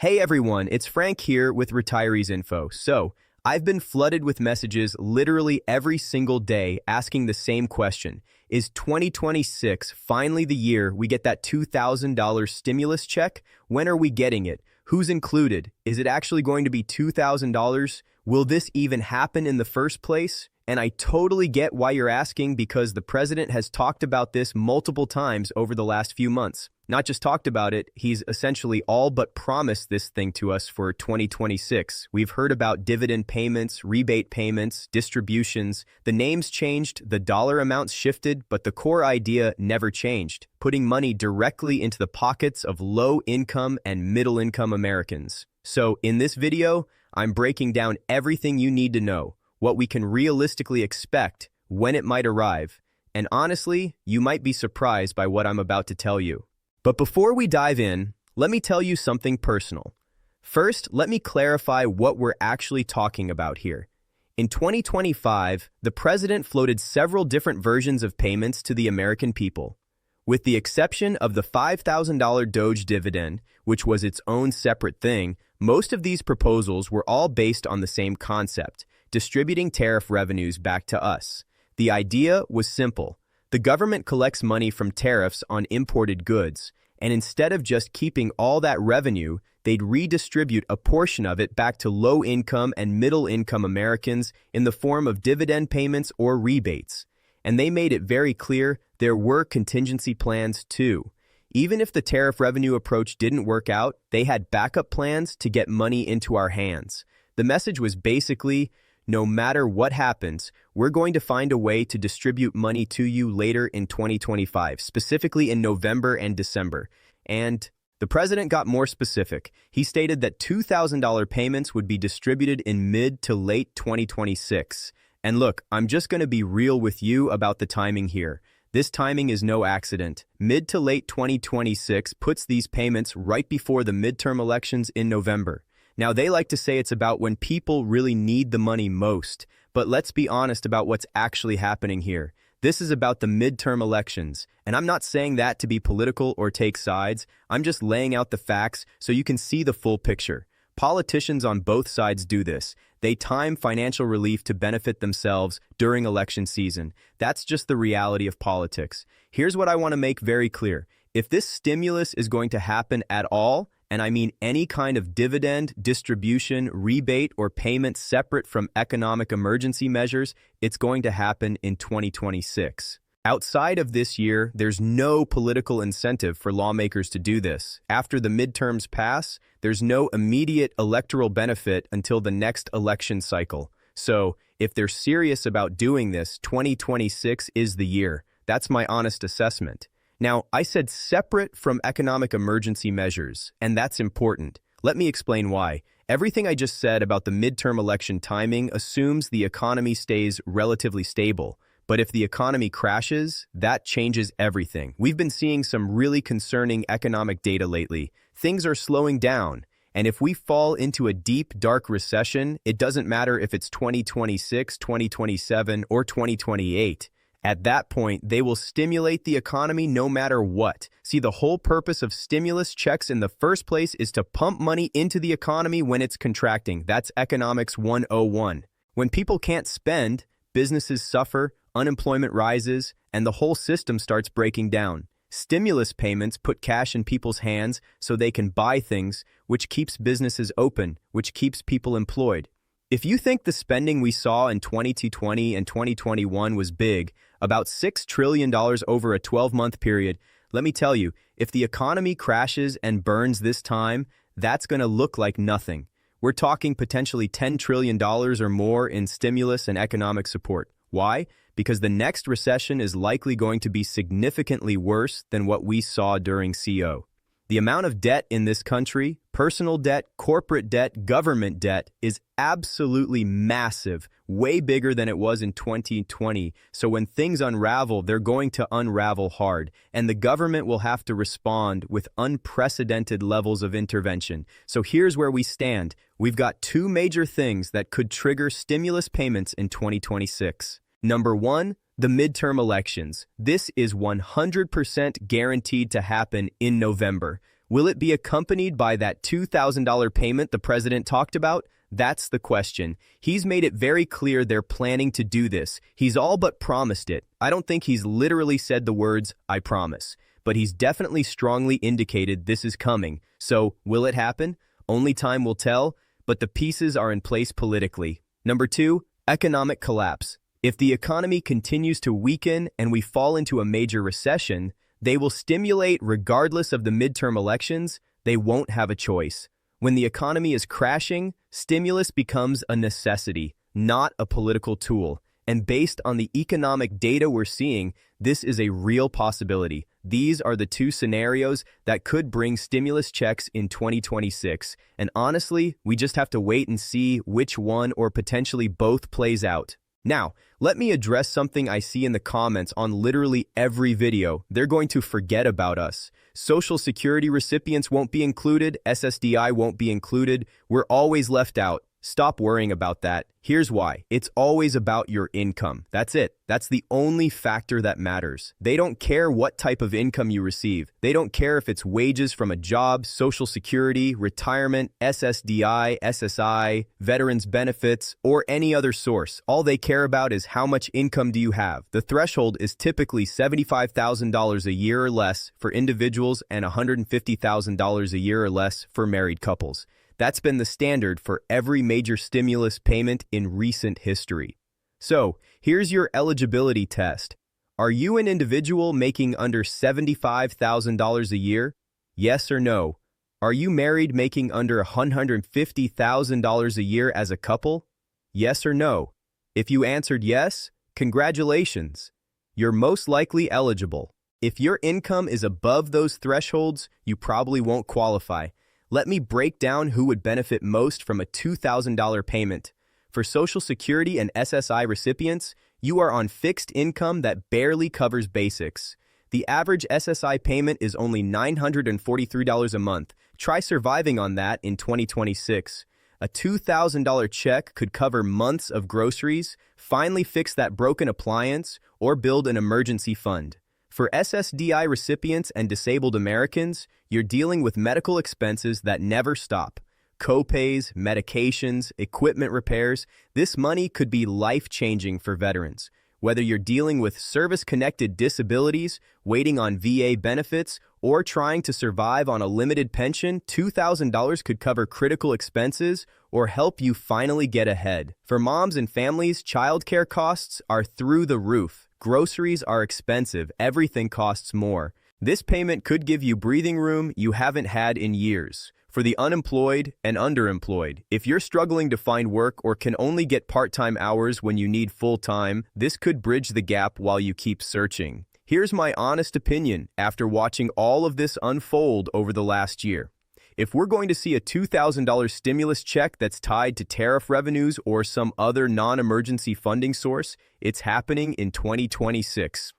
Hey everyone, it's Frank here with Retirees Info. So, I've been flooded with messages literally every single day asking the same question. Is 2026 finally the year we get that $2,000 stimulus check? When are we getting it? Who's included? Is it actually going to be $2,000? Will this even happen in the first place? And I totally get why you're asking because the president has talked about this multiple times over the last few months. Not just talked about it, he's essentially all but promised this thing to us for 2026. We've heard about dividend payments, rebate payments, distributions. The names changed, the dollar amounts shifted, but the core idea never changed, putting money directly into the pockets of low-income and middle-income Americans. So in this video, I'm breaking down everything you need to know, what we can realistically expect, when it might arrive, and honestly, you might be surprised by what I'm about to tell you. But before we dive in, let me tell you something personal. First, let me clarify what we're actually talking about here. In 2025, the president floated several different versions of payments to the American people. With the exception of the $5,000 Doge dividend, which was its own separate thing, most of these proposals were all based on the same concept, distributing tariff revenues back to us. The idea was simple. The government collects money from tariffs on imported goods, and instead of just keeping all that revenue, they'd redistribute a portion of it back to low-income and middle-income Americans in the form of dividend payments or rebates. And they made it very clear there were contingency plans too. Even if the tariff revenue approach didn't work out, they had backup plans to get money into our hands. The message was basically, no matter what happens, we're going to find a way to distribute money to you later in 2025, specifically in November and December. And the president got more specific. He stated that $2,000 payments would be distributed in mid to late 2026. And look, I'm just going to be real with you about the timing here. This timing is no accident. Mid to late 2026 puts these payments right before the midterm elections in November. Now, they like to say it's about when people really need the money most, but let's be honest about what's actually happening here. This is about the midterm elections, and I'm not saying that to be political or take sides. I'm just laying out the facts so you can see the full picture. Politicians on both sides do this. They time financial relief to benefit themselves during election season. That's just the reality of politics. Here's what I want to make very clear. If this stimulus is going to happen at all, and I mean any kind of dividend, distribution, rebate, or payment separate from economic emergency measures, it's going to happen in 2026. Outside of this year, there's no political incentive for lawmakers to do this. After the midterms pass, there's no immediate electoral benefit until the next election cycle. So, if they're serious about doing this, 2026 is the year. That's my honest assessment. Now, I said separate from economic emergency measures, and that's important. Let me explain why. Everything I just said about the midterm election timing assumes the economy stays relatively stable. But if the economy crashes, that changes everything. We've been seeing some really concerning economic data lately. Things are slowing down. And if we fall into a deep, dark recession, it doesn't matter if it's 2026, 2027, or 2028. At that point, they will stimulate the economy no matter what. See, the whole purpose of stimulus checks in the first place is to pump money into the economy when it's contracting. That's economics 101. When people can't spend, businesses suffer, unemployment rises, and the whole system starts breaking down. Stimulus payments put cash in people's hands so they can buy things, which keeps businesses open, which keeps people employed. If you think the spending we saw in 2020 and 2021 was big, about $6 trillion over a 12-month period, let me tell you, if the economy crashes and burns this time, that's going to look like nothing. We're talking potentially $10 trillion or more in stimulus and economic support. Why? Because the next recession is likely going to be significantly worse than what we saw during CO. The amount of debt in this country, personal debt, corporate debt, government debt, is absolutely massive, way bigger than it was in 2020. So when things unravel, they're going to unravel hard, and the government will have to respond with unprecedented levels of intervention. So here's where we stand. We've got two major things that could trigger stimulus payments in 2026. Number one, the midterm elections. This is 100% guaranteed to happen in November. Will it be accompanied by that $2,000 payment the president talked about? That's the question. He's made it very clear they're planning to do this. He's all but promised it. I don't think he's literally said the words, "I promise," but he's definitely strongly indicated this is coming. So, will it happen? Only time will tell, but the pieces are in place politically. Number 2, economic collapse. If the economy continues to weaken and we fall into a major recession, they will stimulate regardless of the midterm elections. They won't have a choice. When the economy is crashing, stimulus becomes a necessity, not a political tool. And based on the economic data we're seeing, this is a real possibility. These are the two scenarios that could bring stimulus checks in 2026. And honestly, we just have to wait and see which one or potentially both plays out. Now, let me address something I see in the comments on literally every video. They're going to forget about us. Social Security recipients won't be included, SSDI won't be included, we're always left out. Stop worrying about that. Here's why. It's always about your income. That's it. That's the only factor that matters. They don't care what type of income you receive. They don't care if it's wages from a job, Social Security, retirement, SSDI, SSI, veterans benefits, or any other source. All they care about is how much income do you have. The threshold is typically $75,000 a year or less for individuals and $150,000 a year or less for married couples. That's been the standard for every major stimulus payment in recent history. So, here's your eligibility test. Are you an individual making under $75,000 a year? Yes or no? Are you married making under $150,000 a year as a couple? Yes or no? If you answered yes, congratulations. You're most likely eligible. If your income is above those thresholds, you probably won't qualify. Let me break down who would benefit most from a $2,000 payment. For Social Security and SSI recipients, you are on fixed income that barely covers basics. The average SSI payment is only $943 a month. Try surviving on that in 2026. A $2,000 check could cover months of groceries, finally fix that broken appliance, or build an emergency fund. For SSDI recipients and disabled Americans, you're dealing with medical expenses that never stop. Co-pays, medications, equipment repairs, this money could be life-changing for veterans. Whether you're dealing with service-connected disabilities, waiting on VA benefits, or trying to survive on a limited pension, $2,000 could cover critical expenses or help you finally get ahead. For moms and families, childcare costs are through the roof. Groceries are expensive, everything costs more. This payment could give you breathing room you haven't had in years. For the unemployed and underemployed, if you're struggling to find work or can only get part-time hours when you need full-time, this could bridge the gap while you keep searching. Here's my honest opinion after watching all of this unfold over the last year. If we're going to see a $2,000 stimulus check that's tied to tariff revenues or some other non-emergency funding source, it's happening in 2026.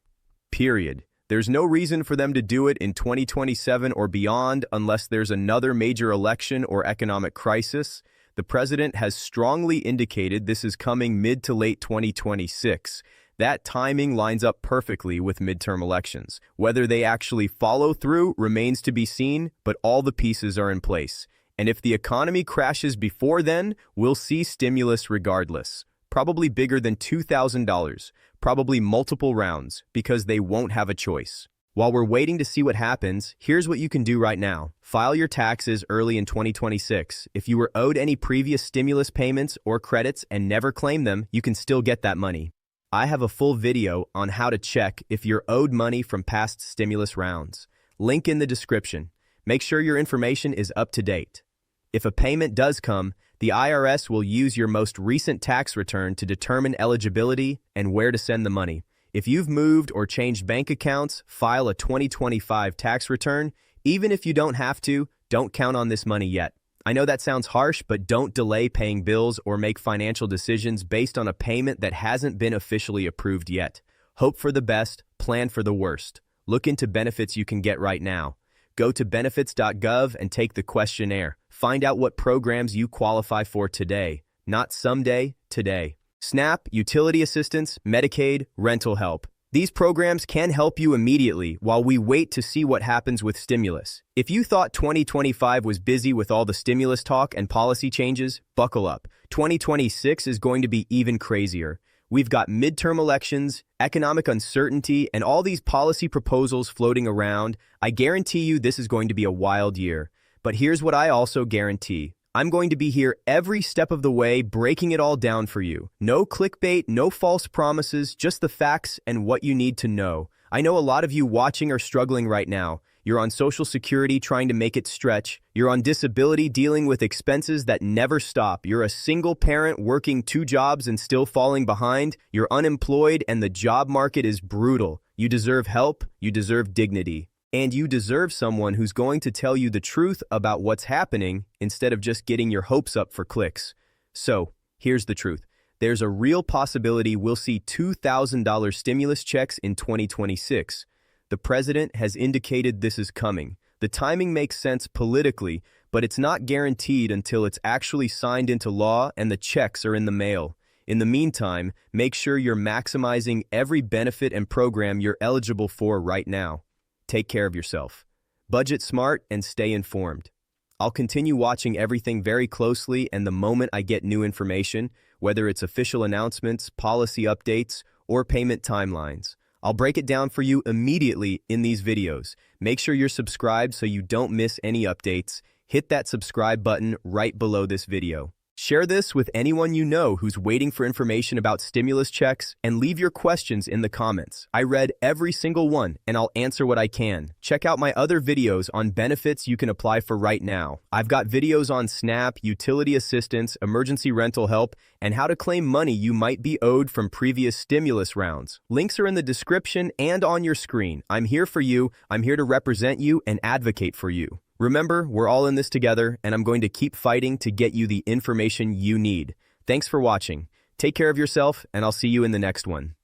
Period. There's no reason for them to do it in 2027 or beyond unless there's another major election or economic crisis. The president has strongly indicated this is coming mid to late 2026. That timing lines up perfectly with midterm elections. Whether they actually follow through remains to be seen, but all the pieces are in place. And if the economy crashes before then, we'll see stimulus regardless. Probably bigger than $2,000, probably multiple rounds, because they won't have a choice. While we're waiting to see what happens, here's what you can do right now. File your taxes early in 2026. If you were owed any previous stimulus payments or credits and never claimed them, you can still get that money. I have a full video on how to check if you're owed money from past stimulus rounds. Link in the description. Make sure your information is up to date. If a payment does come, the IRS will use your most recent tax return to determine eligibility and where to send the money. If you've moved or changed bank accounts, file a 2025 tax return. Even if you don't have to, don't count on this money yet. I know that sounds harsh, but don't delay paying bills or make financial decisions based on a payment that hasn't been officially approved yet. Hope for the best, plan for the worst. Look into benefits you can get right now. Go to benefits.gov and take the questionnaire. Find out what programs you qualify for today, not someday, today. SNAP, utility assistance, Medicaid, rental help. These programs can help you immediately while we wait to see what happens with stimulus. If you thought 2025 was busy with all the stimulus talk and policy changes, buckle up. 2026 is going to be even crazier. We've got midterm elections, economic uncertainty, and all these policy proposals floating around. I guarantee you this is going to be a wild year. But here's what I also guarantee. I'm going to be here every step of the way, breaking it all down for you. No clickbait, no false promises, just the facts and what you need to know. I know a lot of you watching are struggling right now. You're on Social Security trying to make it stretch. You're on disability dealing with expenses that never stop. You're a single parent working 2 jobs and still falling behind. You're unemployed and the job market is brutal. You deserve help. You deserve dignity. And you deserve someone who's going to tell you the truth about what's happening instead of just getting your hopes up for clicks. So, here's the truth. There's a real possibility we'll see $2,000 stimulus checks in 2026. The president has indicated this is coming. The timing makes sense politically, but it's not guaranteed until it's actually signed into law and the checks are in the mail. In the meantime, make sure you're maximizing every benefit and program you're eligible for right now. Take care of yourself. Budget smart and stay informed. I'll continue watching everything very closely, and the moment I get new information, whether it's official announcements, policy updates, or payment timelines, I'll break it down for you immediately in these videos. Make sure you're subscribed so you don't miss any updates. Hit that subscribe button right below this video. Share this with anyone you know who's waiting for information about stimulus checks, and leave your questions in the comments. I read every single one, and I'll answer what I can. Check out my other videos on benefits you can apply for right now. I've got videos on SNAP, utility assistance, emergency rental help, and how to claim money you might be owed from previous stimulus rounds. Links are in the description and on your screen. I'm here for you. I'm here to represent you and advocate for you. Remember, we're all in this together, and I'm going to keep fighting to get you the information you need. Thanks for watching. Take care of yourself, and I'll see you in the next one.